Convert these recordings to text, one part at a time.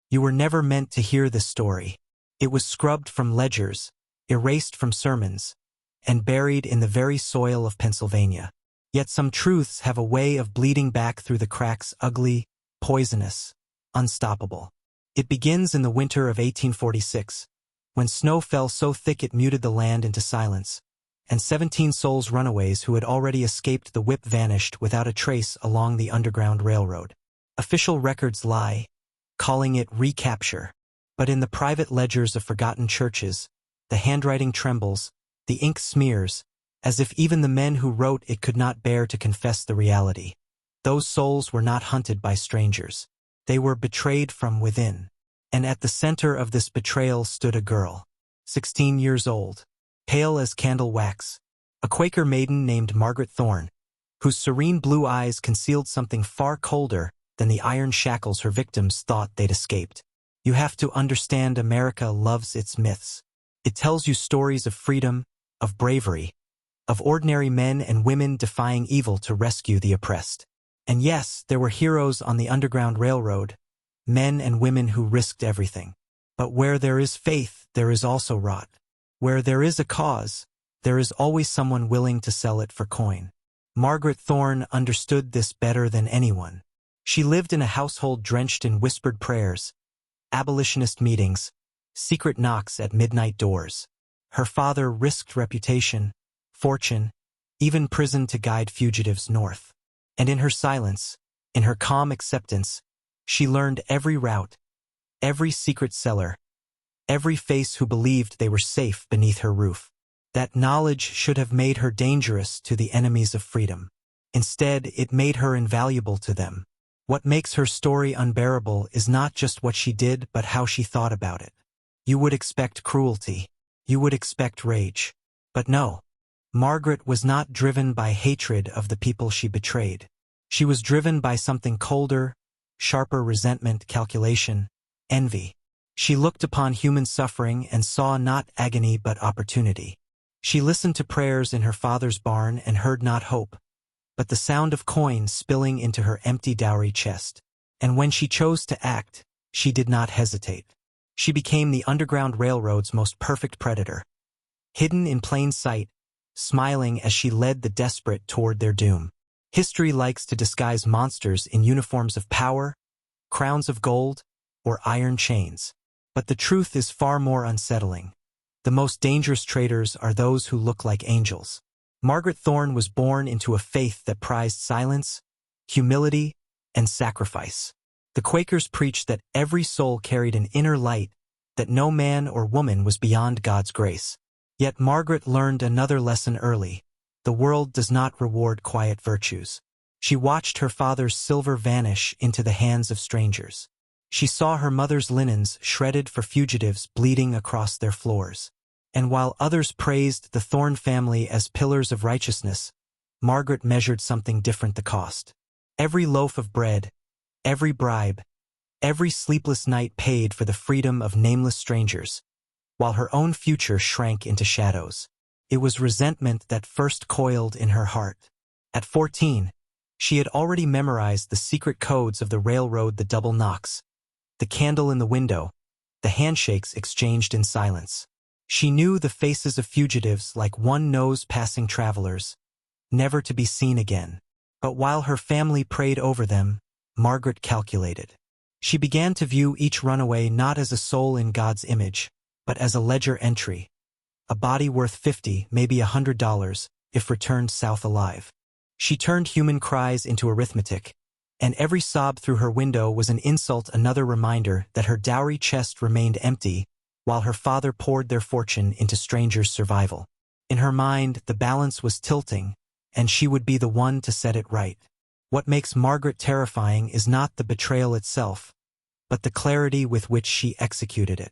You were never meant to hear this story. It was scrubbed from ledgers, erased from sermons, and buried in the very soil of Pennsylvania. Yet some truths have a way of bleeding back through the cracks, ugly, poisonous, unstoppable. It begins in the winter of 1846, when snow fell so thick it muted the land into silence, and 17 souls runaways who had already escaped the whip vanished without a trace along the Underground Railroad. Official records lie, calling it recapture. But in the private ledgers of forgotten churches, the handwriting trembles, the ink smears, as if even the men who wrote it could not bear to confess the reality. Those souls were not hunted by strangers. They were betrayed from within. And at the center of this betrayal stood a girl, 16 years old, pale as candle wax, a Quaker maiden named Margaret Thorne, whose serene blue eyes concealed something far colder than the iron shackles her victims thought they'd escaped. You have to understand, America loves its myths. It tells you stories of freedom, of bravery, of ordinary men and women defying evil to rescue the oppressed. And yes, there were heroes on the Underground Railroad, men and women who risked everything. But where there is faith, there is also rot. Where there is a cause, there is always someone willing to sell it for coin. Margaret Thorne understood this better than anyone. She lived in a household drenched in whispered prayers, abolitionist meetings, secret knocks at midnight doors. Her father risked reputation, fortune, even prison to guide fugitives north. And in her silence, in her calm acceptance, she learned every route, every secret cellar, every face who believed they were safe beneath her roof. That knowledge should have made her dangerous to the enemies of freedom. Instead, it made her invaluable to them. What makes her story unbearable is not just what she did, but how she thought about it. You would expect cruelty. You would expect rage. But no. Margaret was not driven by hatred of the people she betrayed. She was driven by something colder, sharper: resentment, calculation, envy. She looked upon human suffering and saw not agony but opportunity. She listened to prayers in her father's barn and heard not hope, but the sound of coins spilling into her empty dowry chest. And when she chose to act, she did not hesitate. She became the Underground Railroad's most perfect predator, hidden in plain sight, smiling as she led the desperate toward their doom. History likes to disguise monsters in uniforms of power, crowns of gold, or iron chains. But the truth is far more unsettling. The most dangerous traitors are those who look like angels. Margaret Thorne was born into a faith that prized silence, humility, and sacrifice. The Quakers preached that every soul carried an inner light, that no man or woman was beyond God's grace. Yet Margaret learned another lesson early. The world does not reward quiet virtues. She watched her father's silver vanish into the hands of strangers. She saw her mother's linens shredded for fugitives bleeding across their floors. And while others praised the Thorne family as pillars of righteousness, Margaret measured something different: the cost. Every loaf of bread, every bribe, every sleepless night paid for the freedom of nameless strangers, while her own future shrank into shadows. It was resentment that first coiled in her heart. At 14, she had already memorized the secret codes of the railroad: the double knocks, the candle in the window, the handshakes exchanged in silence. She knew the faces of fugitives like one knows passing travelers, never to be seen again. But while her family prayed over them, Margaret calculated. She began to view each runaway not as a soul in God's image, but as a ledger entry, a body worth $50, maybe $100, if returned south alive. She turned human cries into arithmetic, and every sob through her window was an insult, another reminder that her dowry chest remained empty, while her father poured their fortune into strangers' survival. In her mind, the balance was tilting, and she would be the one to set it right. What makes Margaret terrifying is not the betrayal itself, but the clarity with which she executed it.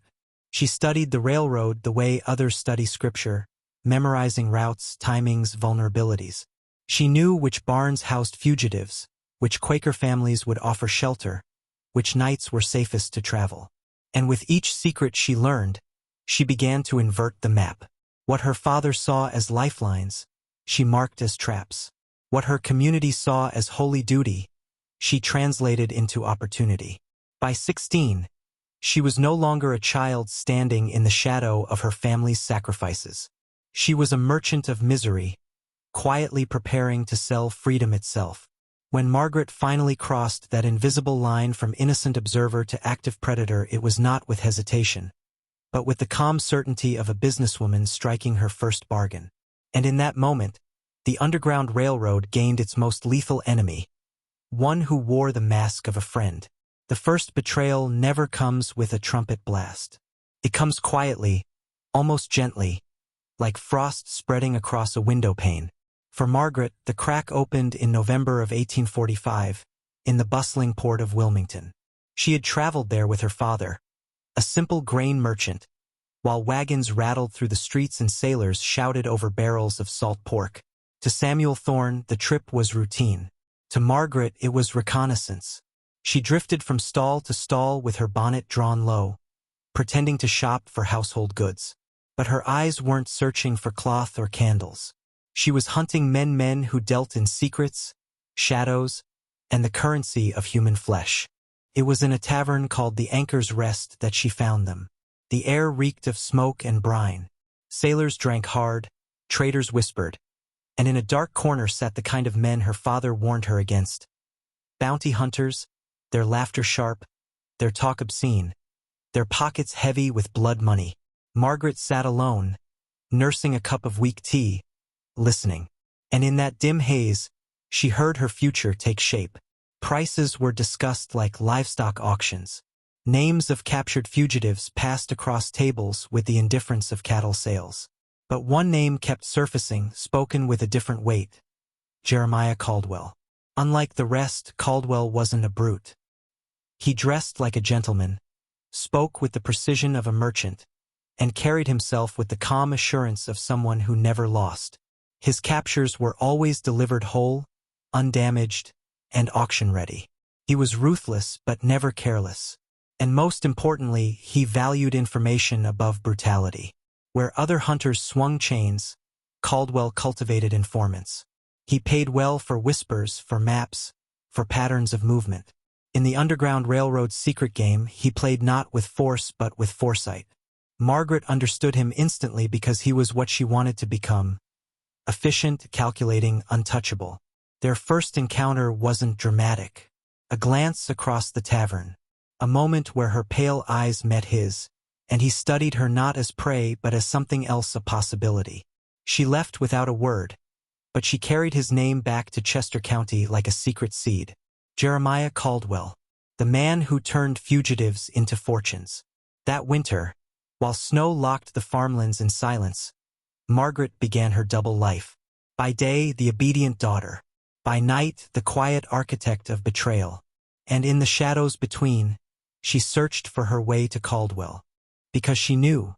She studied the railroad the way others study scripture, memorizing routes, timings, vulnerabilities. She knew which barns housed fugitives, which Quaker families would offer shelter, which nights were safest to travel. And with each secret she learned, she began to invert the map. What her father saw as lifelines, she marked as traps. What her community saw as holy duty, she translated into opportunity. By 16, She was no longer a child standing in the shadow of her family's sacrifices. She was a merchant of misery, quietly preparing to sell freedom itself. When Margaret finally crossed that invisible line from innocent observer to active predator, it was not with hesitation, but with the calm certainty of a businesswoman striking her first bargain. And in that moment, the Underground Railroad gained its most lethal enemy, one who wore the mask of a friend. The first betrayal never comes with a trumpet blast. It comes quietly, almost gently, like frost spreading across a window pane. For Margaret, the crack opened in November of 1845, in the bustling port of Wilmington. She had traveled there with her father, a simple grain merchant, while wagons rattled through the streets and sailors shouted over barrels of salt pork. To Samuel Thorne, the trip was routine. To Margaret, it was reconnaissance. She drifted from stall to stall with her bonnet drawn low, pretending to shop for household goods. But her eyes weren't searching for cloth or candles. She was hunting men who dealt in secrets, shadows, and the currency of human flesh. It was in a tavern called the Anchor's Rest that she found them. The air reeked of smoke and brine. Sailors drank hard, traitors whispered, and in a dark corner sat the kind of men her father warned her against. Bounty hunters, their laughter sharp, their talk obscene, their pockets heavy with blood money. Margaret sat alone, nursing a cup of weak tea, listening. And in that dim haze, she heard her future take shape. Prices were discussed like livestock auctions. Names of captured fugitives passed across tables with the indifference of cattle sales. But one name kept surfacing, spoken with a different weight: Jeremiah Caldwell. Unlike the rest, Caldwell wasn't a brute. He dressed like a gentleman, spoke with the precision of a merchant, and carried himself with the calm assurance of someone who never lost. His captures were always delivered whole, undamaged, and auction-ready. He was ruthless but never careless. And most importantly, he valued information above brutality. Where other hunters swung chains, Caldwell cultivated informants. He paid well for whispers, for maps, for patterns of movement. In the Underground Railroad's secret game, he played not with force but with foresight. Margaret understood him instantly because he was what she wanted to become: efficient, calculating, untouchable. Their first encounter wasn't dramatic. A glance across the tavern, a moment where her pale eyes met his, and he studied her not as prey but as something else, a possibility. She left without a word, but she carried his name back to Chester County like a secret seed. Jeremiah Caldwell, the man who turned fugitives into fortunes. That winter, while snow locked the farmlands in silence, Margaret began her double life. By day, the obedient daughter. By night, the quiet architect of betrayal. And in the shadows between, she searched for her way to Caldwell. Because she knew,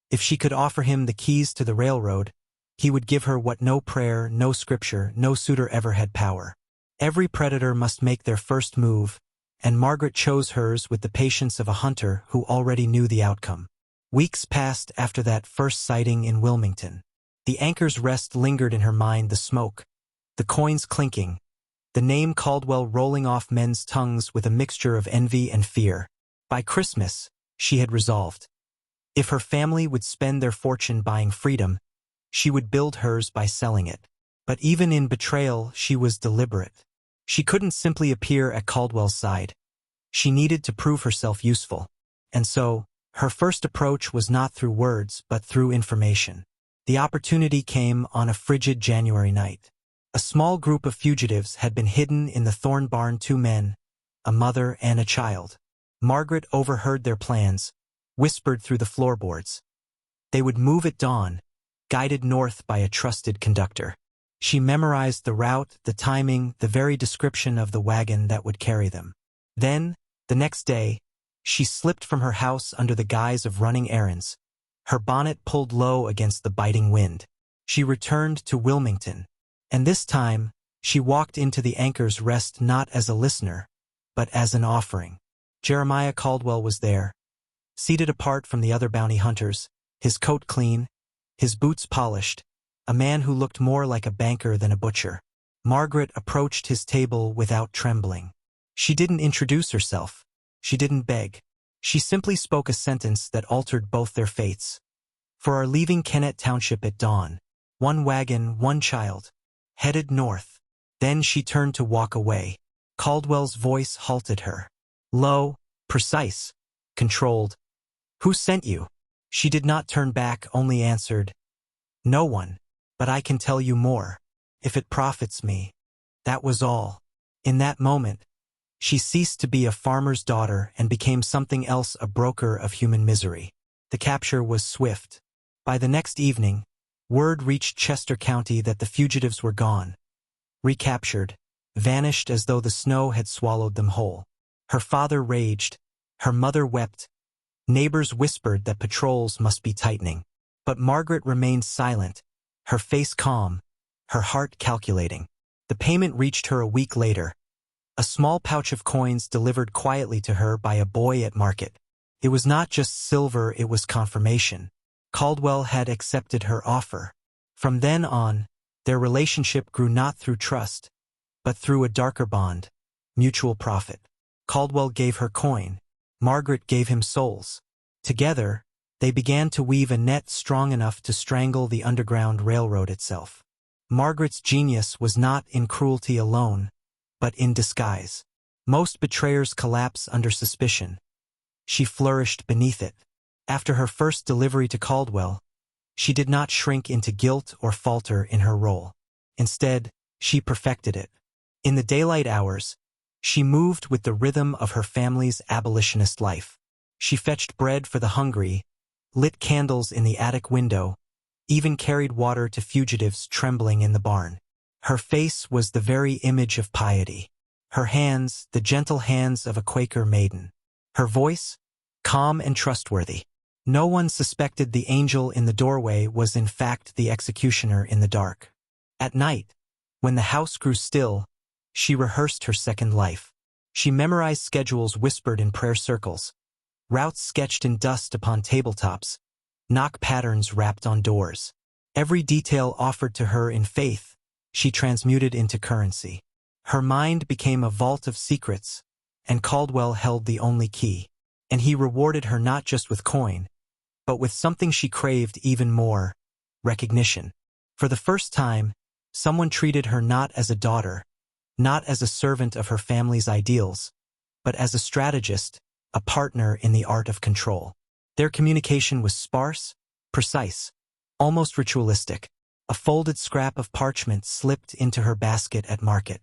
if she could offer him the keys to the railroad, he would give her what no prayer, no scripture, no suitor ever had: power. Every predator must make their first move, and Margaret chose hers with the patience of a hunter who already knew the outcome. Weeks passed after that first sighting in Wilmington. The Anchor's Rest lingered in her mind: the smoke, the coins clinking, the name Caldwell rolling off men's tongues with a mixture of envy and fear. By Christmas, she had resolved. If her family would spend their fortune buying freedom, she would build hers by selling it. But even in betrayal, she was deliberate. She couldn't simply appear at Caldwell's side. She needed to prove herself useful. And so, her first approach was not through words but through information. The opportunity came on a frigid January night. A small group of fugitives had been hidden in the Thorne barn: 2 men, a mother and a child. Margaret overheard their plans, whispered through the floorboards. They would move at dawn, guided north by a trusted conductor. She memorized the route, the timing, the very description of the wagon that would carry them. Then, the next day, she slipped from her house under the guise of running errands, her bonnet pulled low against the biting wind. She returned to Wilmington, and this time, she walked into the Anchor's Rest not as a listener, but as an offering. Jeremiah Caldwell was there, seated apart from the other bounty hunters, his coat clean, his boots polished, a man who looked more like a banker than a butcher. Margaret approached his table without trembling. She didn't introduce herself. She didn't beg. She simply spoke a sentence that altered both their fates. For our leaving Kennett Township at dawn. One wagon, one child. Headed north. Then she turned to walk away. Caldwell's voice halted her. Low, precise, controlled. Who sent you? She did not turn back, only answered, no one, but I can tell you more, if it profits me. That was all. In that moment, she ceased to be a farmer's daughter and became something else, a broker of human misery. The capture was swift. By the next evening, word reached Chester County that the fugitives were gone. Recaptured, vanished as though the snow had swallowed them whole. Her father raged. Her mother wept. Neighbors whispered that patrols must be tightening. But Margaret remained silent, her face calm, her heart calculating. The payment reached her a week later. A small pouch of coins delivered quietly to her by a boy at market. It was not just silver, it was confirmation. Caldwell had accepted her offer. From then on, their relationship grew not through trust, but through a darker bond, mutual profit. Caldwell gave her coin. Margaret gave him souls. Together, they began to weave a net strong enough to strangle the Underground Railroad itself. Margaret's genius was not in cruelty alone, but in disguise. Most betrayers collapse under suspicion. She flourished beneath it. After her first delivery to Caldwell, she did not shrink into guilt or falter in her role. Instead, she perfected it. In the daylight hours, she moved with the rhythm of her family's abolitionist life. She fetched bread for the hungry, lit candles in the attic window, even carried water to fugitives trembling in the barn. Her face was the very image of piety. Her hands, the gentle hands of a Quaker maiden. Her voice, calm and trustworthy. No one suspected the angel in the doorway was in fact the executioner in the dark. At night, when the house grew still, she rehearsed her second life. She memorized schedules whispered in prayer circles, routes sketched in dust upon tabletops, knock patterns rapped on doors. Every detail offered to her in faith, she transmuted into currency. Her mind became a vault of secrets, and Caldwell held the only key. And he rewarded her not just with coin, but with something she craved even more, recognition. For the first time, someone treated her not as a daughter, not as a servant of her family's ideals, but as a strategist, a partner in the art of control. Their communication was sparse, precise, almost ritualistic. A folded scrap of parchment slipped into her basket at market.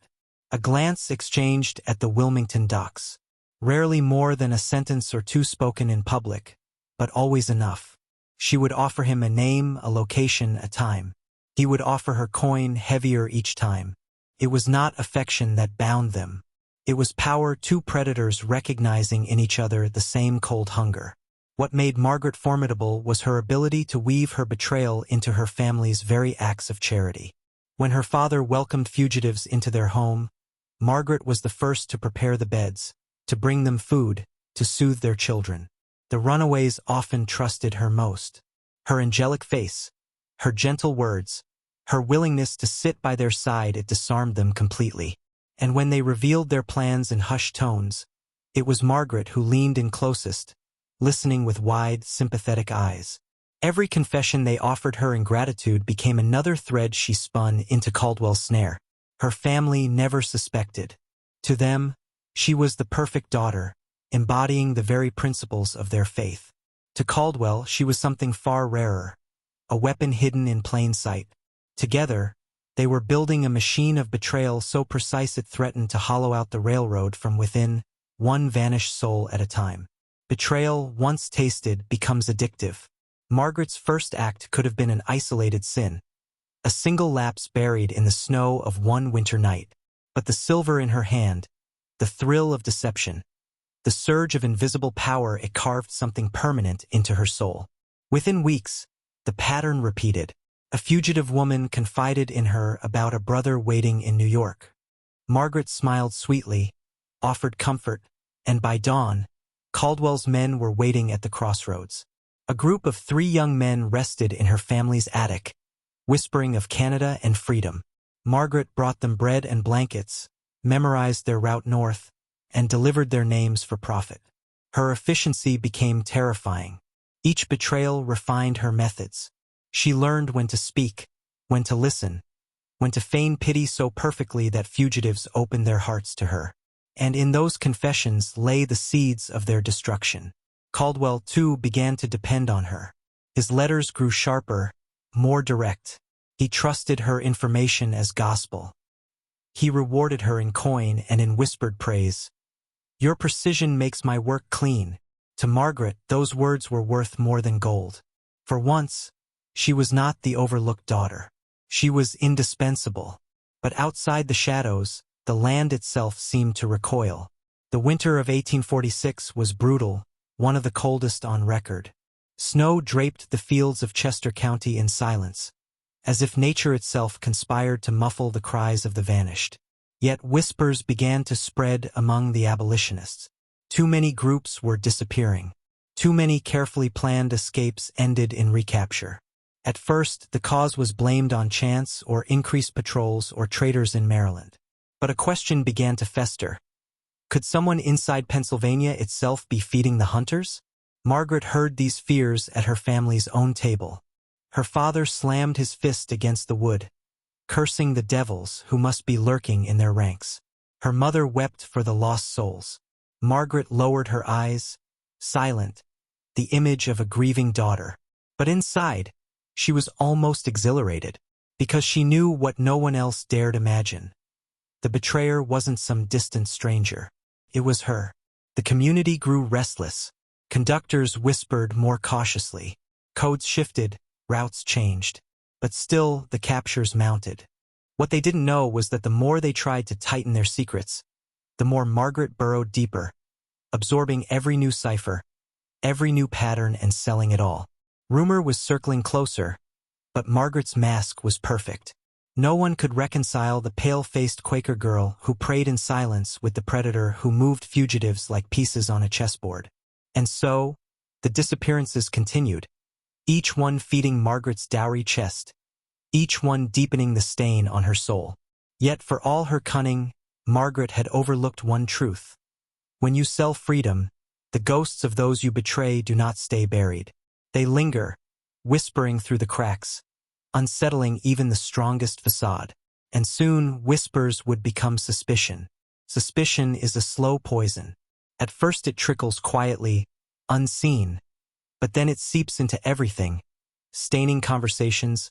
A glance exchanged at the Wilmington docks. Rarely more than a sentence or two spoken in public, but always enough. She would offer him a name, a location, a time. He would offer her coin, heavier each time. It was not affection that bound them. It was power, two predators recognizing in each other the same cold hunger. What made Margaret formidable was her ability to weave her betrayal into her family's very acts of charity. When her father welcomed fugitives into their home, Margaret was the first to prepare the beds, to bring them food, to soothe their children. The runaways often trusted her most. Her angelic face, her gentle words, her willingness to sit by their side, it disarmed them completely. And when they revealed their plans in hushed tones, it was Margaret who leaned in closest, listening with wide, sympathetic eyes. Every confession they offered her in gratitude became another thread she spun into Caldwell's snare. Her family never suspected. To them, she was the perfect daughter, embodying the very principles of their faith. To Caldwell, she was something far rarer, a weapon hidden in plain sight. Together, they were building a machine of betrayal so precise it threatened to hollow out the railroad from within, one vanished soul at a time. Betrayal, once tasted, becomes addictive. Margaret's first act could have been an isolated sin, a single lapse buried in the snow of one winter night. But the silver in her hand, the thrill of deception, the surge of invisible power, it carved something permanent into her soul. Within weeks, the pattern repeated. A fugitive woman confided in her about a brother waiting in New York. Margaret smiled sweetly, offered comfort, and by dawn, Caldwell's men were waiting at the crossroads. A group of 3 young men rested in her family's attic, whispering of Canada and freedom. Margaret brought them bread and blankets, memorized their route north, and delivered their names for profit. Her efficiency became terrifying. Each betrayal refined her methods. She learned when to speak, when to listen, when to feign pity so perfectly that fugitives opened their hearts to her. And in those confessions lay the seeds of their destruction. Caldwell, too, began to depend on her. His letters grew sharper, more direct. He trusted her information as gospel. He rewarded her in coin and in whispered praise. "Your precision makes my work clean." To Margaret, those words were worth more than gold. For once, she was not the overlooked daughter. She was indispensable. But outside the shadows, the land itself seemed to recoil. The winter of 1846 was brutal, one of the coldest on record. Snow draped the fields of Chester County in silence, as if nature itself conspired to muffle the cries of the vanished. Yet whispers began to spread among the abolitionists. Too many groups were disappearing. Too many carefully planned escapes ended in recapture. At first, the cause was blamed on chance or increased patrols or traitors in Maryland. But a question began to fester. Could someone inside Pennsylvania itself be feeding the hunters? Margaret heard these fears at her family's own table. Her father slammed his fist against the wood, cursing the devils who must be lurking in their ranks. Her mother wept for the lost souls. Margaret lowered her eyes, silent, the image of a grieving daughter. But inside, she was almost exhilarated, because she knew what no one else dared imagine. The betrayer wasn't some distant stranger. It was her. The community grew restless. Conductors whispered more cautiously. Codes shifted, routes changed. But still, the captures mounted. What they didn't know was that the more they tried to tighten their secrets, the more Margaret burrowed deeper, absorbing every new cipher, every new pattern, and selling it all. Rumor was circling closer, but Margaret's mask was perfect. No one could reconcile the pale-faced Quaker girl who prayed in silence with the predator who moved fugitives like pieces on a chessboard. And so, the disappearances continued, each one feeding Margaret's dowry chest, each one deepening the stain on her soul. Yet for all her cunning, Margaret had overlooked one truth. When you sell freedom, the ghosts of those you betray do not stay buried. They linger, whispering through the cracks, unsettling even the strongest facade. And soon, whispers would become suspicion. Suspicion is a slow poison. At first it trickles quietly, unseen, but then it seeps into everything, staining conversations,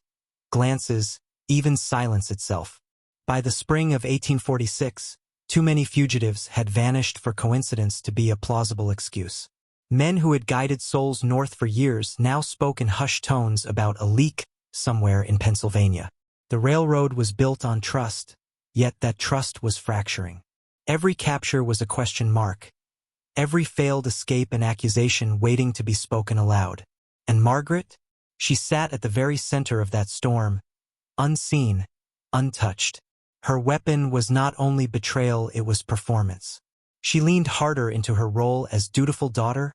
glances, even silence itself. By the spring of 1846, too many fugitives had vanished for coincidence to be a plausible excuse. Men who had guided souls north for years now spoke in hushed tones about a leak somewhere in Pennsylvania. The railroad was built on trust, yet that trust was fracturing. Every capture was a question mark, every failed escape an accusation waiting to be spoken aloud. And Margaret? She sat at the very center of that storm, unseen, untouched. Her weapon was not only betrayal, it was performance. She leaned harder into her role as dutiful daughter,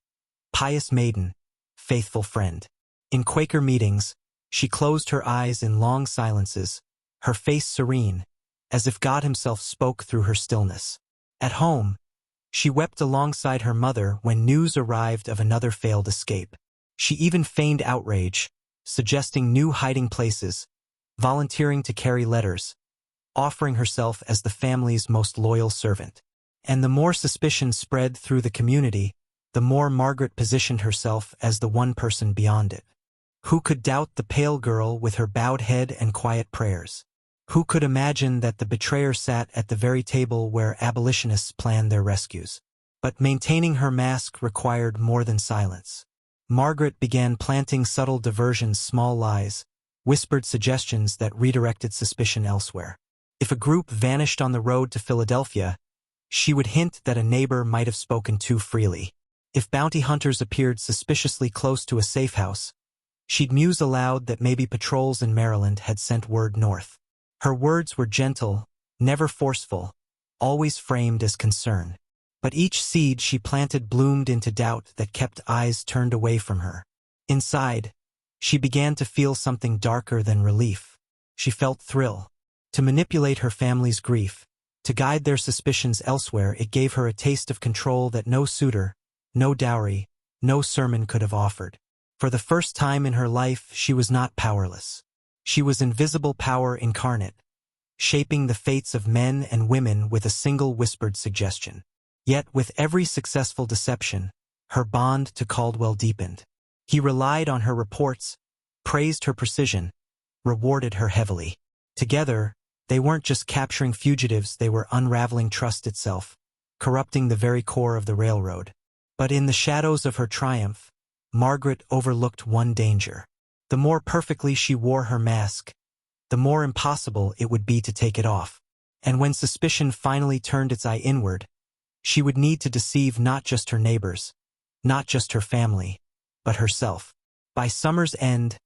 pious maiden, faithful friend. In Quaker meetings, she closed her eyes in long silences, her face serene, as if God himself spoke through her stillness. At home, she wept alongside her mother when news arrived of another failed escape. She even feigned outrage, suggesting new hiding places, volunteering to carry letters, offering herself as the family's most loyal servant. And the more suspicion spread through the community, the more Margaret positioned herself as the one person beyond it. Who could doubt the pale girl with her bowed head and quiet prayers? Who could imagine that the betrayer sat at the very table where abolitionists planned their rescues? But maintaining her mask required more than silence. Margaret began planting subtle diversions, small lies, whispered suggestions that redirected suspicion elsewhere. If a group vanished on the road to Philadelphia, she would hint that a neighbor might have spoken too freely. If bounty hunters appeared suspiciously close to a safe house, she'd muse aloud that maybe patrols in Maryland had sent word north. Her words were gentle, never forceful, always framed as concern. But each seed she planted bloomed into doubt that kept eyes turned away from her. Inside, she began to feel something darker than relief. She felt thrill. To manipulate her family's grief, to guide their suspicions elsewhere, it gave her a taste of control that no suitor, no dowry, no sermon could have offered. For the first time in her life, she was not powerless. She was invisible power incarnate, shaping the fates of men and women with a single whispered suggestion. Yet with every successful deception, her bond to Caldwell deepened. He relied on her reports, praised her precision, rewarded her heavily. Together, they weren't just capturing fugitives, they were unraveling trust itself, corrupting the very core of the railroad. But in the shadows of her triumph, Margaret overlooked one danger. The more perfectly she wore her mask, the more impossible it would be to take it off. And when suspicion finally turned its eye inward, she would need to deceive not just her neighbors, not just her family, but herself. By summer's end,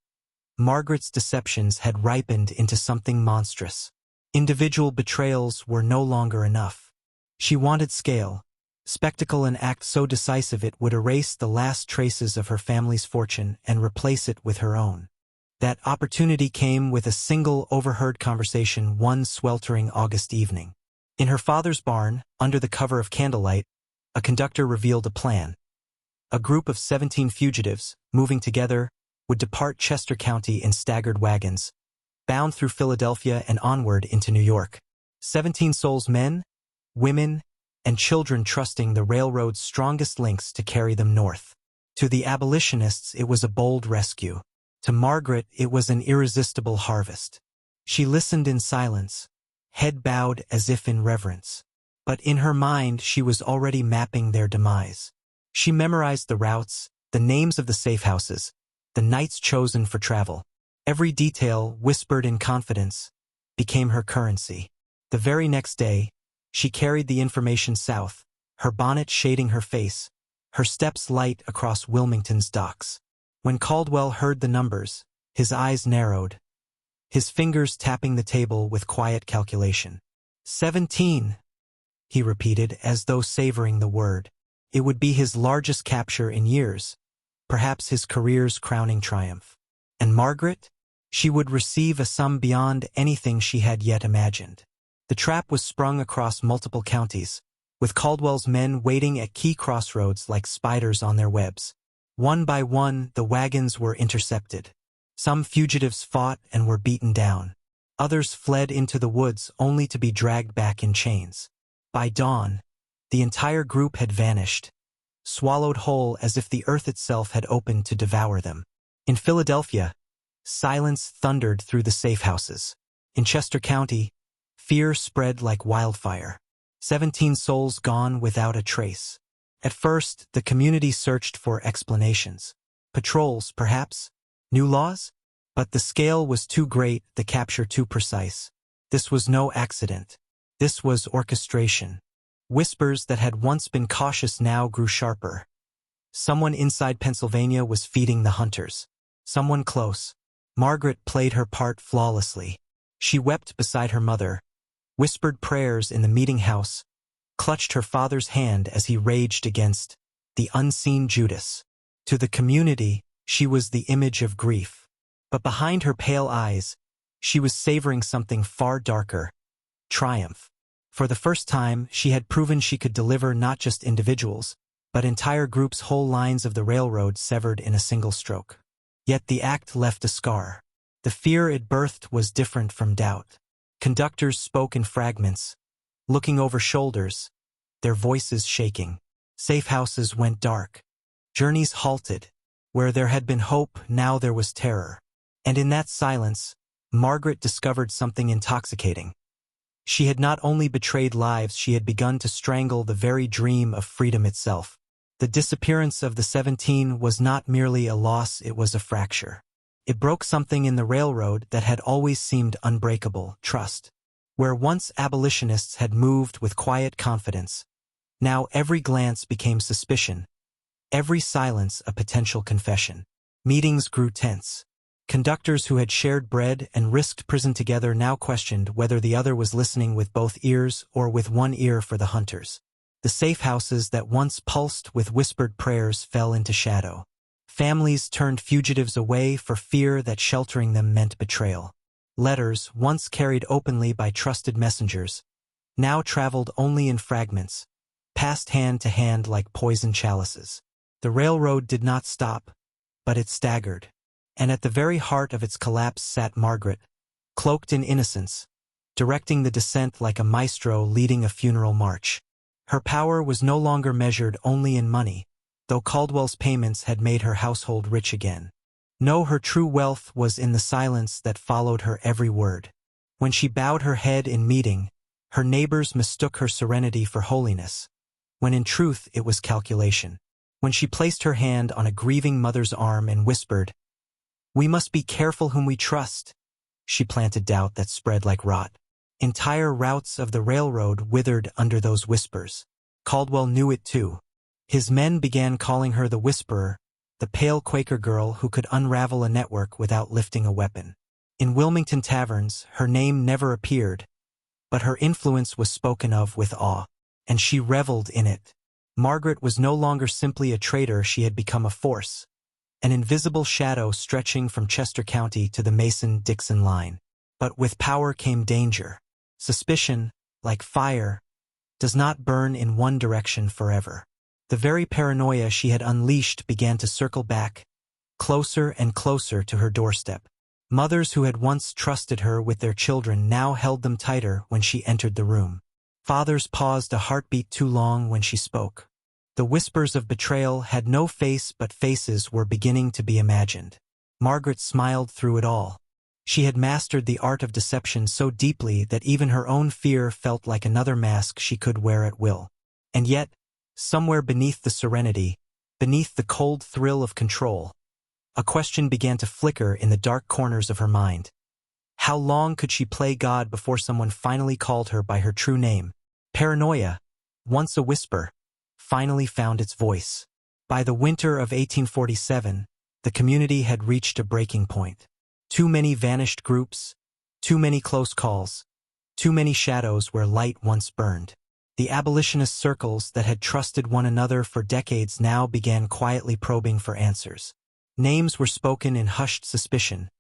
Margaret's deceptions had ripened into something monstrous. Individual betrayals were no longer enough. She wanted scale, spectacle, an act so decisive it would erase the last traces of her family's fortune and replace it with her own. That opportunity came with a single overheard conversation one sweltering August evening. In her father's barn, under the cover of candlelight, a conductor revealed a plan. A group of 17 fugitives, moving together, would depart Chester County in staggered wagons, bound through Philadelphia and onward into New York. 17 souls, men, women, and children, trusting the railroad's strongest links to carry them north. To the abolitionists, it was a bold rescue. To Margaret, it was an irresistible harvest. She listened in silence, head bowed as if in reverence. But in her mind, she was already mapping their demise. She memorized the routes, the names of the safe houses, the nights chosen for travel. Every detail, whispered in confidence, became her currency. The very next day, she carried the information south, her bonnet shading her face, her steps light across Wilmington's docks. When Caldwell heard the numbers, his eyes narrowed, his fingers tapping the table with quiet calculation. 17, he repeated as though savoring the word. It would be his largest capture in years, perhaps his career's crowning triumph. And Margaret? She would receive a sum beyond anything she had yet imagined. The trap was sprung across multiple counties, with Caldwell's men waiting at key crossroads like spiders on their webs. One by one, the wagons were intercepted. Some fugitives fought and were beaten down. Others fled into the woods only to be dragged back in chains. By dawn, the entire group had vanished, swallowed whole as if the earth itself had opened to devour them. In Philadelphia, silence thundered through the safe houses. In Chester County, fear spread like wildfire. 17 souls gone without a trace. At first, the community searched for explanations. Patrols, perhaps? New laws? But the scale was too great, the capture too precise. This was no accident. This was orchestration. Whispers that had once been cautious now grew sharper. Someone inside Pennsylvania was feeding the hunters. Someone close. Margaret played her part flawlessly. She wept beside her mother, whispered prayers in the meeting house, clutched her father's hand as he raged against the unseen Judas. To the community, she was the image of grief. But behind her pale eyes, she was savoring something far darker: triumph. For the first time, she had proven she could deliver not just individuals, but entire groups, whole lines of the railroad severed in a single stroke. Yet the act left a scar. The fear it birthed was different from doubt. Conductors spoke in fragments, looking over shoulders, their voices shaking. Safe houses went dark. Journeys halted. Where there had been hope, now there was terror. And in that silence, Margaret discovered something intoxicating. She had not only betrayed lives, she had begun to strangle the very dream of freedom itself. The disappearance of the 17 was not merely a loss, it was a fracture. It broke something in the railroad that had always seemed unbreakable: trust. Where once abolitionists had moved with quiet confidence, now every glance became suspicion, every silence a potential confession. Meetings grew tense. Conductors who had shared bread and risked prison together now questioned whether the other was listening with both ears or with one ear for the hunters. The safe houses that once pulsed with whispered prayers fell into shadow. Families turned fugitives away for fear that sheltering them meant betrayal. Letters, once carried openly by trusted messengers, now traveled only in fragments, passed hand to hand like poison chalices. The railroad did not stop, but it staggered. And at the very heart of its collapse sat Margaret, cloaked in innocence, directing the descent like a maestro leading a funeral march. Her power was no longer measured only in money, though Caldwell's payments had made her household rich again. No, her true wealth was in the silence that followed her every word. When she bowed her head in meeting, her neighbors mistook her serenity for holiness, when in truth it was calculation. When she placed her hand on a grieving mother's arm and whispered, "We must be careful whom we trust," she planted doubt that spread like rot. Entire routes of the railroad withered under those whispers. Caldwell knew it too. His men began calling her the Whisperer, the pale Quaker girl who could unravel a network without lifting a weapon. In Wilmington taverns, her name never appeared, but her influence was spoken of with awe, and she reveled in it. Margaret was no longer simply a traitor, she had become a force, an invisible shadow stretching from Chester County to the Mason-Dixon line. But with power came danger. Suspicion, like fire, does not burn in one direction forever. The very paranoia she had unleashed began to circle back, closer and closer to her doorstep. Mothers who had once trusted her with their children now held them tighter when she entered the room. Fathers paused a heartbeat too long when she spoke. The whispers of betrayal had no face, but faces were beginning to be imagined. Margaret smiled through it all. She had mastered the art of deception so deeply that even her own fear felt like another mask she could wear at will. And yet, somewhere beneath the serenity, beneath the cold thrill of control, a question began to flicker in the dark corners of her mind. How long could she play God before someone finally called her by her true name? Paranoia, once a whisper, finally found its voice. By the winter of 1847, the community had reached a breaking point. Too many vanished groups, too many close calls, too many shadows where light once burned. The abolitionist circles that had trusted one another for decades now began quietly probing for answers. Names were spoken in hushed suspicion,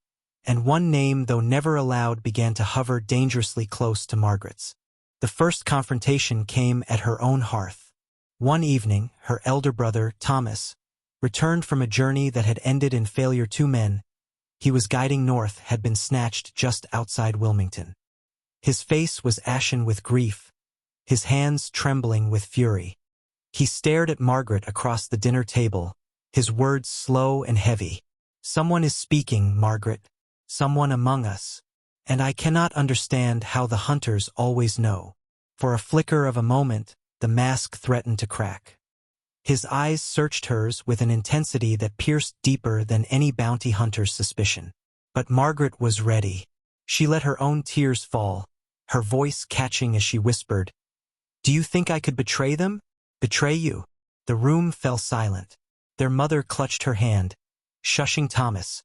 and one name, though never aloud, began to hover dangerously close to Margaret's. The first confrontation came at her own hearth. One evening, her elder brother, Thomas, returned from a journey that had ended in failure. Two men he was guiding north had been snatched just outside Wilmington. His face was ashen with grief, his hands trembling with fury. He stared at Margaret across the dinner table, his words slow and heavy. "Someone is speaking, Margaret. Someone among us. And I cannot understand how the hunters always know." For a flicker of a moment, the mask threatened to crack. His eyes searched hers with an intensity that pierced deeper than any bounty hunter's suspicion. But Margaret was ready. She let her own tears fall, her voice catching as she whispered, "Do you think I could betray them? Betray you?" The room fell silent. Their mother clutched her hand, shushing Thomas,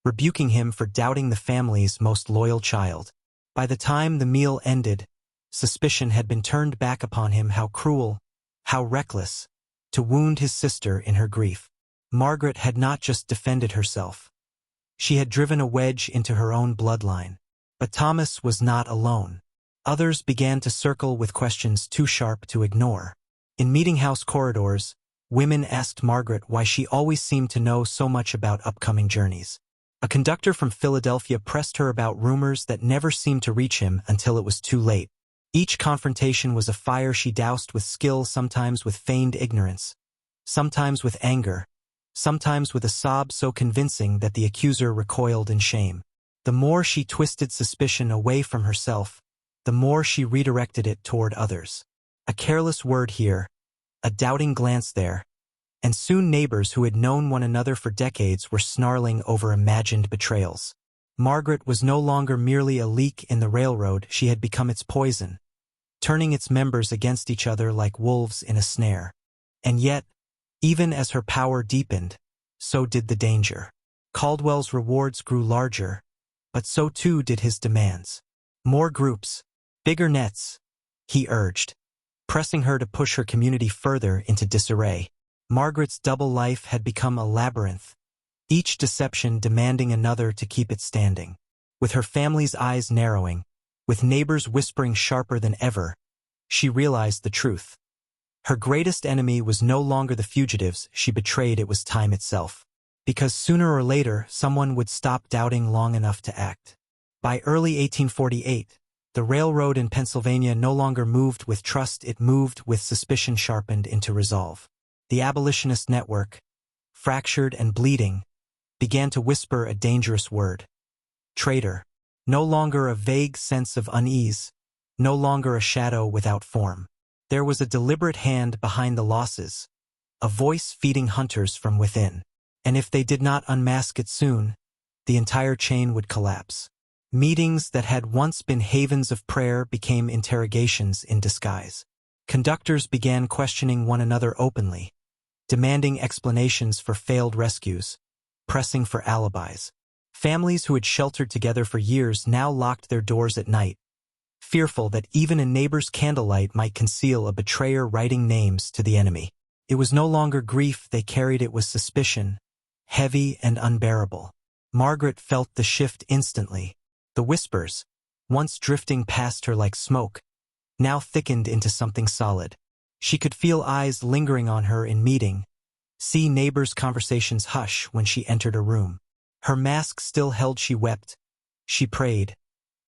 rebuking him for doubting the family's most loyal child. By the time the meal ended, suspicion had been turned back upon him. How cruel, how reckless, to wound his sister in her grief. Margaret had not just defended herself. She had driven a wedge into her own bloodline. But Thomas was not alone. Others began to circle with questions too sharp to ignore. In meeting-house corridors, women asked Margaret why she always seemed to know so much about upcoming journeys. A conductor from Philadelphia pressed her about rumors that never seemed to reach him until it was too late. Each confrontation was a fire she doused with skill, sometimes with feigned ignorance, sometimes with anger, sometimes with a sob so convincing that the accuser recoiled in shame. The more she twisted suspicion away from herself, the more she redirected it toward others. A careless word here, a doubting glance there, and soon neighbors who had known one another for decades were snarling over imagined betrayals. Margaret was no longer merely a leak in the railroad, she had become its poison, turning its members against each other like wolves in a snare. And yet, even as her power deepened, so did the danger. Caldwell's rewards grew larger, but so too did his demands. More groups, bigger nets, he urged, pressing her to push her community further into disarray. Margaret's double life had become a labyrinth, each deception demanding another to keep it standing. With her family's eyes narrowing, with neighbors whispering sharper than ever, she realized the truth. Her greatest enemy was no longer the fugitives she betrayed, it was time itself. Because sooner or later, someone would stop doubting long enough to act. By early 1848, the railroad in Pennsylvania no longer moved with trust, it moved with suspicion sharpened into resolve. The abolitionist network, fractured and bleeding, began to whisper a dangerous word. Traitor. No longer a vague sense of unease, no longer a shadow without form. There was a deliberate hand behind the losses, a voice feeding hunters from within. And if they did not unmask it soon, the entire chain would collapse. Meetings that had once been havens of prayer became interrogations in disguise. Conductors began questioning one another openly, demanding explanations for failed rescues, pressing for alibis. Families who had sheltered together for years now locked their doors at night, fearful that even a neighbor's candlelight might conceal a betrayer writing names to the enemy. It was no longer grief they carried, it was suspicion, heavy and unbearable. Margaret felt the shift instantly. The whispers, once drifting past her like smoke, now thickened into something solid. She could feel eyes lingering on her in meeting, see neighbors' conversations hush when she entered a room. Her mask still held, she wept, she prayed.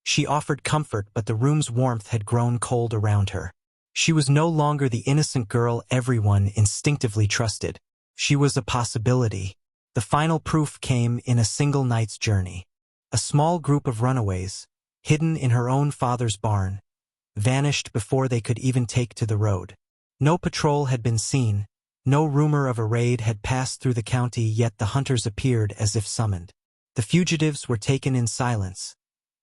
She offered comfort, but the room's warmth had grown cold around her. She was no longer the innocent girl everyone instinctively trusted. She was a possibility. The final proof came in a single night's journey. A small group of runaways, hidden in her own father's barn, vanished before they could even take to the road. No patrol had been seen, no rumor of a raid had passed through the county, yet the hunters appeared as if summoned. The fugitives were taken in silence,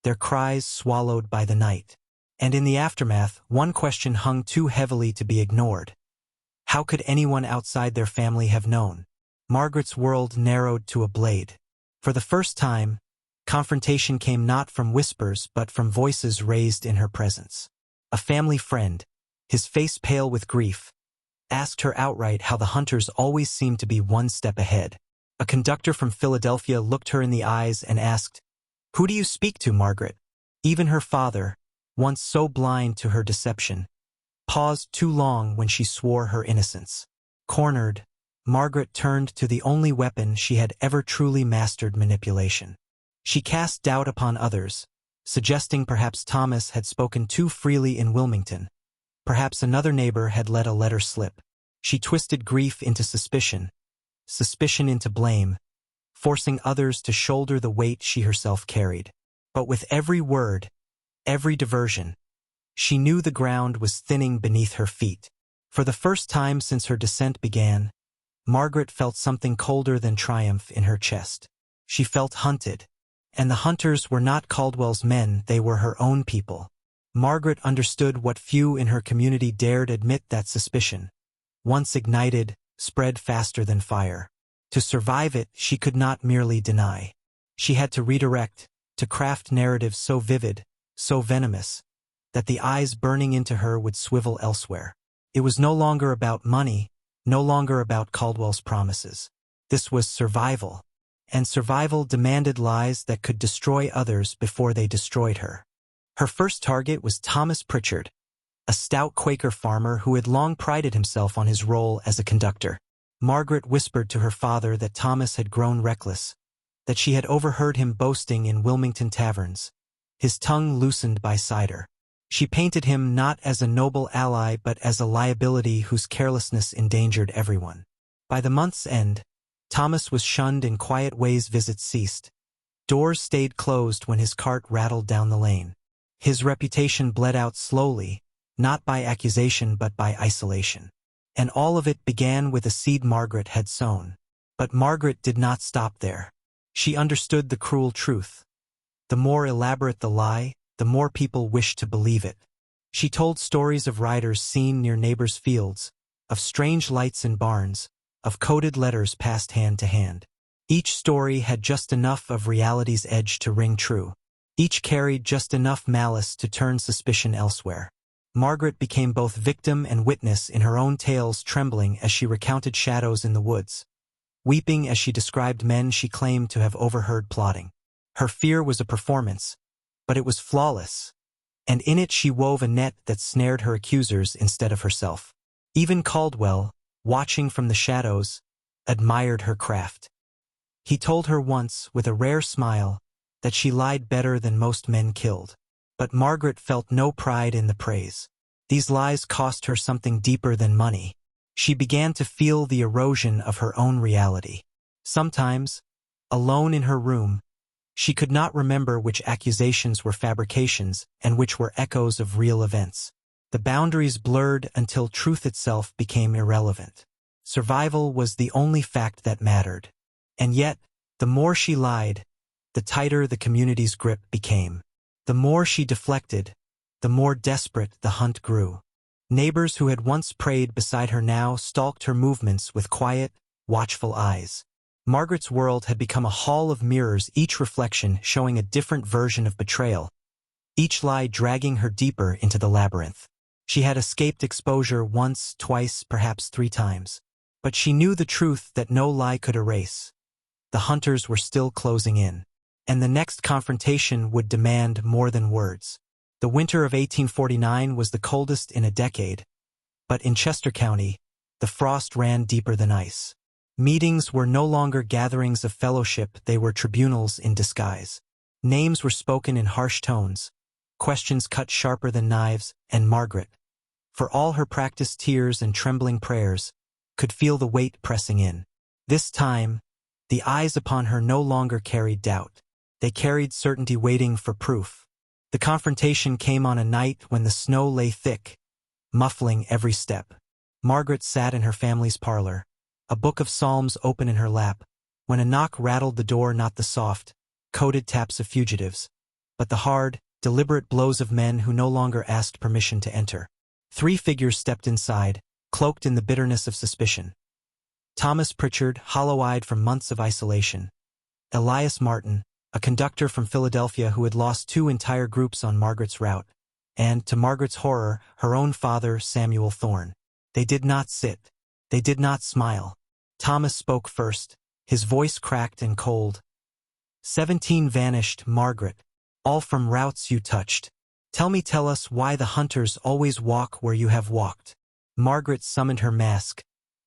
their cries swallowed by the night. And in the aftermath, one question hung too heavily to be ignored. How could anyone outside their family have known? Margaret's world narrowed to a blade. For the first time, confrontation came not from whispers but from voices raised in her presence. A family friend, his face pale with grief, asked her outright how the hunters always seemed to be one step ahead. A conductor from Philadelphia looked her in the eyes and asked, "Who do you speak to, Margaret?" Even her father, once so blind to her deception, paused too long when she swore her innocence. Cornered, Margaret turned to the only weapon she had ever truly mastered: manipulation. She cast doubt upon others, suggesting perhaps Thomas had spoken too freely in Wilmington. Perhaps another neighbor had let a letter slip. She twisted grief into suspicion, suspicion into blame, forcing others to shoulder the weight she herself carried. But with every word, every diversion, she knew the ground was thinning beneath her feet. For the first time since her descent began, Margaret felt something colder than triumph in her chest. She felt hunted. And the hunters were not Caldwell's men, they were her own people. Margaret understood what few in her community dared admit: that suspicion, once ignited, spread faster than fire. To survive it, she could not merely deny. She had to redirect, to craft narratives so vivid, so venomous, that the eyes burning into her would swivel elsewhere. It was no longer about money, no longer about Caldwell's promises. This was survival. And survival demanded lies that could destroy others before they destroyed her. Her first target was Thomas Pritchard, a stout Quaker farmer who had long prided himself on his role as a conductor. Margaret whispered to her father that Thomas had grown reckless, that she had overheard him boasting in Wilmington taverns, his tongue loosened by cider. She painted him not as a noble ally but as a liability whose carelessness endangered everyone. By the month's end, Thomas was shunned in quiet ways, visits ceased. Doors stayed closed when his cart rattled down the lane. His reputation bled out slowly, not by accusation but by isolation. And all of it began with a seed Margaret had sown. But Margaret did not stop there. She understood the cruel truth. The more elaborate the lie, the more people wished to believe it. She told stories of riders seen near neighbors' fields, of strange lights in barns, of coded letters passed hand to hand. Each story had just enough of reality's edge to ring true. Each carried just enough malice to turn suspicion elsewhere. Margaret became both victim and witness in her own tales, trembling as she recounted shadows in the woods, weeping as she described men she claimed to have overheard plotting. Her fear was a performance, but it was flawless, and in it she wove a net that snared her accusers instead of herself. Even Caldwell, watching from the shadows, admired her craft. He told her once, with a rare smile, that she lied better than most men killed. But Margaret felt no pride in the praise. These lies cost her something deeper than money. She began to feel the erosion of her own reality. Sometimes, alone in her room, she could not remember which accusations were fabrications and which were echoes of real events. The boundaries blurred until truth itself became irrelevant. Survival was the only fact that mattered. And yet, the more she lied, the tighter the community's grip became. The more she deflected, the more desperate the hunt grew. Neighbors who had once prayed beside her now stalked her movements with quiet, watchful eyes. Margaret's world had become a hall of mirrors, each reflection showing a different version of betrayal, each lie dragging her deeper into the labyrinth. She had escaped exposure once, twice, perhaps 3 times. But she knew the truth that no lie could erase. The hunters were still closing in, and the next confrontation would demand more than words. The winter of 1849 was the coldest in a decade, but in Chester County, the frost ran deeper than ice. Meetings were no longer gatherings of fellowship, they were tribunals in disguise. Names were spoken in harsh tones, questions cut sharper than knives, and Margaret, for all her practiced tears and trembling prayers, could feel the weight pressing in. This time, the eyes upon her no longer carried doubt. They carried certainty, waiting for proof. The confrontation came on a night when the snow lay thick, muffling every step. Margaret sat in her family's parlor, a book of psalms open in her lap, when a knock rattled the door, not the soft, coded taps of fugitives, but the hard, deliberate blows of men who no longer asked permission to enter. 3 figures stepped inside, cloaked in the bitterness of suspicion. Thomas Pritchard, hollow-eyed from months of isolation. Elias Martin, a conductor from Philadelphia who had lost 2 entire groups on Margaret's route. And, to Margaret's horror, her own father, Samuel Thorne. They did not sit. They did not smile. Thomas spoke first, his voice cracked and cold. 17 vanished, Margaret. All from routes you touched. Tell us why the hunters always walk where you have walked. Margaret summoned her mask,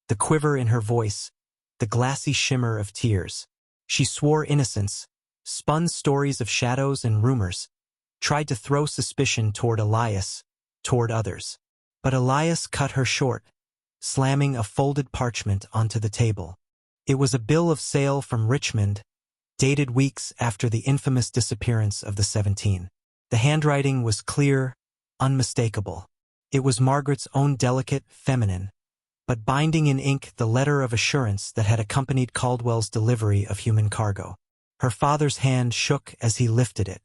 the quiver in her voice, the glassy shimmer of tears. She swore innocence, spun stories of shadows and rumors, tried to throw suspicion toward Elias, toward others. But Elias cut her short, slamming a folded parchment onto the table. It was a bill of sale from Richmond, dated weeks after the infamous disappearance of the 17. The handwriting was clear, unmistakable. It was Margaret's own, delicate, feminine, but binding in ink the letter of assurance that had accompanied Caldwell's delivery of human cargo. Her father's hand shook as he lifted it.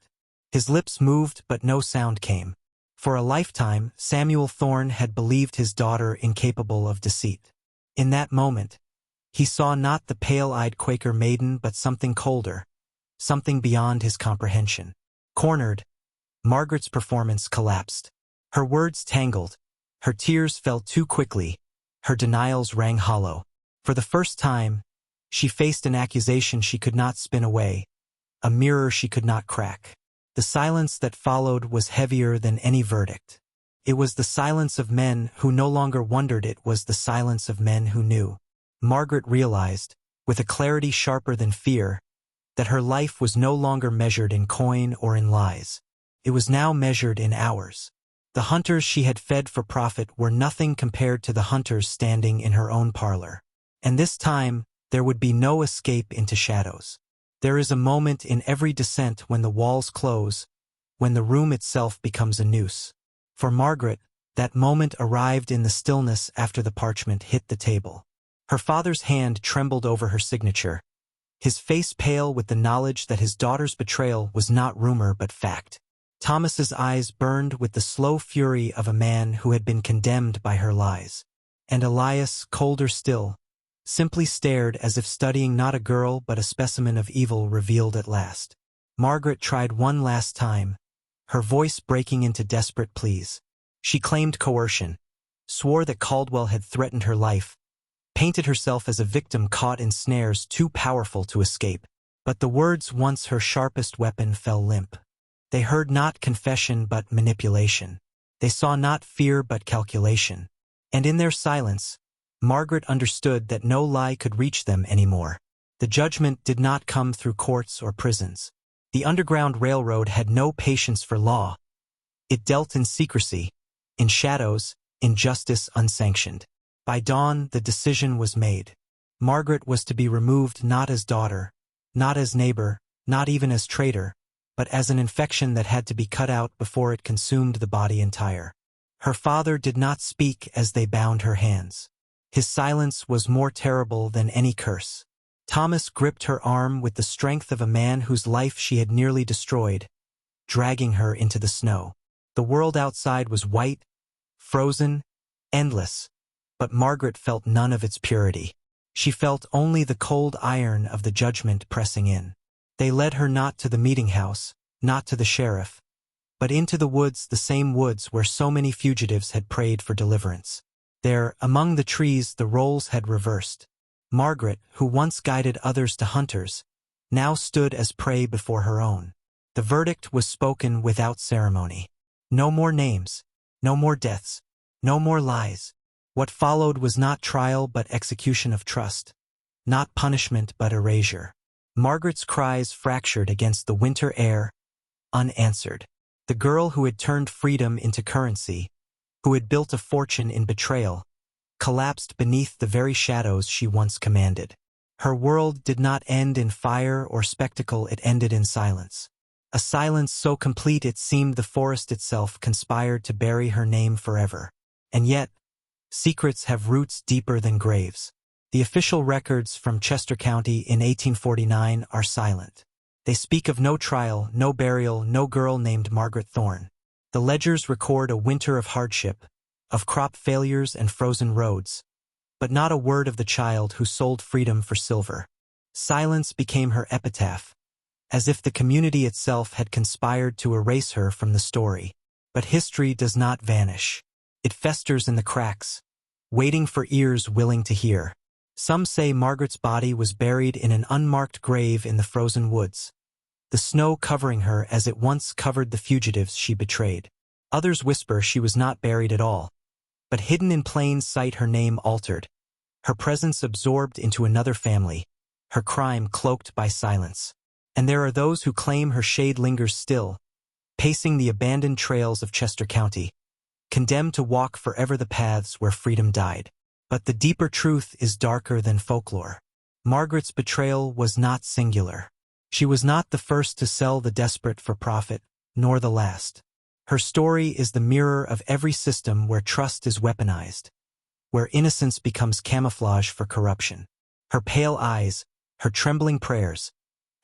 His lips moved, but no sound came. For a lifetime, Samuel Thorne had believed his daughter incapable of deceit. In that moment, he saw not the pale-eyed Quaker maiden but something colder, something beyond his comprehension. Cornered, Margaret's performance collapsed. Her words tangled, her tears fell too quickly, her denials rang hollow. For the first time, she faced an accusation she could not spin away, a mirror she could not crack. The silence that followed was heavier than any verdict. It was the silence of men who no longer wondered, it was the silence of men who knew. Margaret realized, with a clarity sharper than fear, that her life was no longer measured in coin or in lies. It was now measured in hours. The hunters she had fed for profit were nothing compared to the hunters standing in her own parlor. And this time, there would be no escape into shadows. There is a moment in every descent when the walls close, when the room itself becomes a noose. For Margaret, that moment arrived in the stillness after the parchment hit the table. Her father's hand trembled over her signature, his face pale with the knowledge that his daughter's betrayal was not rumor but fact. Thomas's eyes burned with the slow fury of a man who had been condemned by her lies. And Elias, colder still, simply stared as if studying not a girl but a specimen of evil revealed at last. Margaret tried one last time, her voice breaking into desperate pleas. She claimed coercion, swore that Caldwell had threatened her life, painted herself as a victim caught in snares too powerful to escape. But the words, once her sharpest weapon, fell limp. They heard not confession but manipulation. They saw not fear but calculation. And in their silence, Margaret understood that no lie could reach them anymore. The judgment did not come through courts or prisons. The Underground Railroad had no patience for law. It dealt in secrecy, in shadows, in justice unsanctioned. By dawn, the decision was made. Margaret was to be removed not as daughter, not as neighbor, not even as traitor, but as an infection that had to be cut out before it consumed the body entire. Her father did not speak as they bound her hands. His silence was more terrible than any curse. Thomas gripped her arm with the strength of a man whose life she had nearly destroyed, dragging her into the snow. The world outside was white, frozen, endless, but Margaret felt none of its purity. She felt only the cold iron of the judgment pressing in. They led her not to the meeting house, not to the sheriff, but into the woods, the same woods where so many fugitives had prayed for deliverance. There, among the trees, the roles had reversed. Margaret, who once guided others to hunters, now stood as prey before her own. The verdict was spoken without ceremony. No more names, no more deaths, no more lies. What followed was not trial but execution of trust, not punishment but erasure. Margaret's cries fractured against the winter air, unanswered. The girl who had turned freedom into currency, who had built a fortune in betrayal, collapsed beneath the very shadows she once commanded. Her world did not end in fire or spectacle, it ended in silence. A silence so complete it seemed the forest itself conspired to bury her name forever. And yet, secrets have roots deeper than graves. The official records from Chester County in 1849 are silent. They speak of no trial, no burial, no girl named Margaret Thorne. The ledgers record a winter of hardship, of crop failures and frozen roads, but not a word of the child who sold freedom for silver. Silence became her epitaph, as if the community itself had conspired to erase her from the story. But history does not vanish. It festers in the cracks, waiting for ears willing to hear. Some say Margaret's body was buried in an unmarked grave in the frozen woods, the snow covering her as it once covered the fugitives she betrayed. Others whisper she was not buried at all, but hidden in plain sight, her name altered, her presence absorbed into another family, her crime cloaked by silence. And there are those who claim her shade lingers still, pacing the abandoned trails of Chester County, condemned to walk forever the paths where freedom died. But the deeper truth is darker than folklore. Margaret's betrayal was not singular. She was not the first to sell the desperate for profit, nor the last. Her story is the mirror of every system where trust is weaponized, where innocence becomes camouflage for corruption. Her pale eyes, her trembling prayers,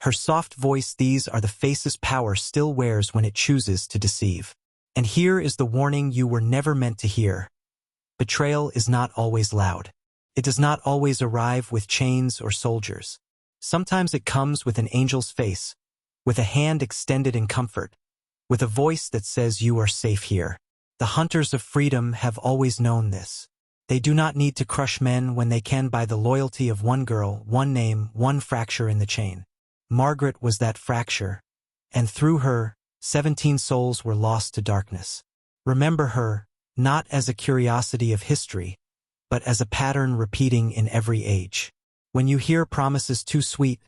her soft voice, these are the faces power still wears when it chooses to deceive. And here is the warning you were never meant to hear. Betrayal is not always loud. It does not always arrive with chains or soldiers. Sometimes it comes with an angel's face, with a hand extended in comfort, with a voice that says you are safe here. The hunters of freedom have always known this. They do not need to crush men when they can buy the loyalty of one girl, one name, one fracture in the chain. Margaret was that fracture, and through her, 17 souls were lost to darkness. Remember her, not as a curiosity of history, but as a pattern repeating in every age. When you hear promises too sweet,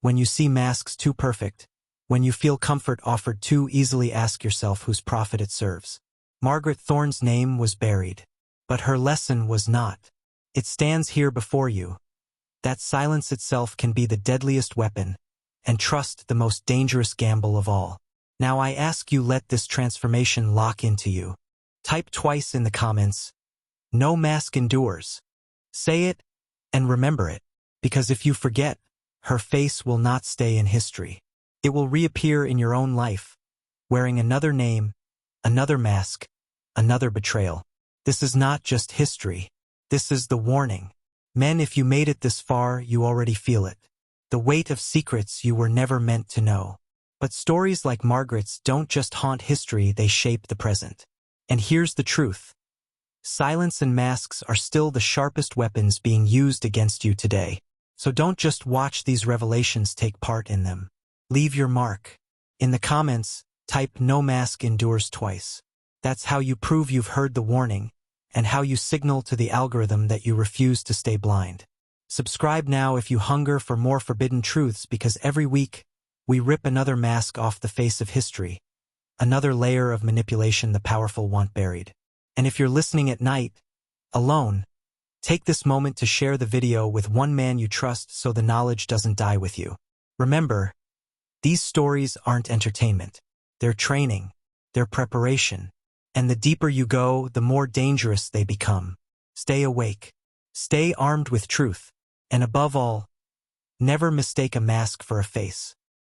when you see masks too perfect, when you feel comfort offered too easily, ask yourself whose profit it serves. Margaret Thorne's name was buried, but her lesson was not. It stands here before you. That silence itself can be the deadliest weapon, and trust the most dangerous gamble of all. Now I ask you, let this transformation lock into you. Type twice in the comments, "No mask endures." Say it, and remember it, because if you forget, her face will not stay in history. It will reappear in your own life, wearing another name, another mask, another betrayal. This is not just history. This is the warning. Men, if you made it this far, you already feel it. The weight of secrets you were never meant to know. But stories like Margaret's don't just haunt history, they shape the present. And here's the truth. Silence and masks are still the sharpest weapons being used against you today. So don't just watch these revelations, take part in them. Leave your mark. In the comments, type "No mask endures" twice. That's how you prove you've heard the warning, and how you signal to the algorithm that you refuse to stay blind. Subscribe now if you hunger for more forbidden truths, because every week we rip another mask off the face of history, another layer of manipulation the powerful want buried. And if you're listening at night, alone, take this moment to share the video with one man you trust so the knowledge doesn't die with you. Remember, these stories aren't entertainment. They're training, they're preparation. And the deeper you go, the more dangerous they become. Stay awake. Stay armed with truth. And above all, never mistake a mask for a face.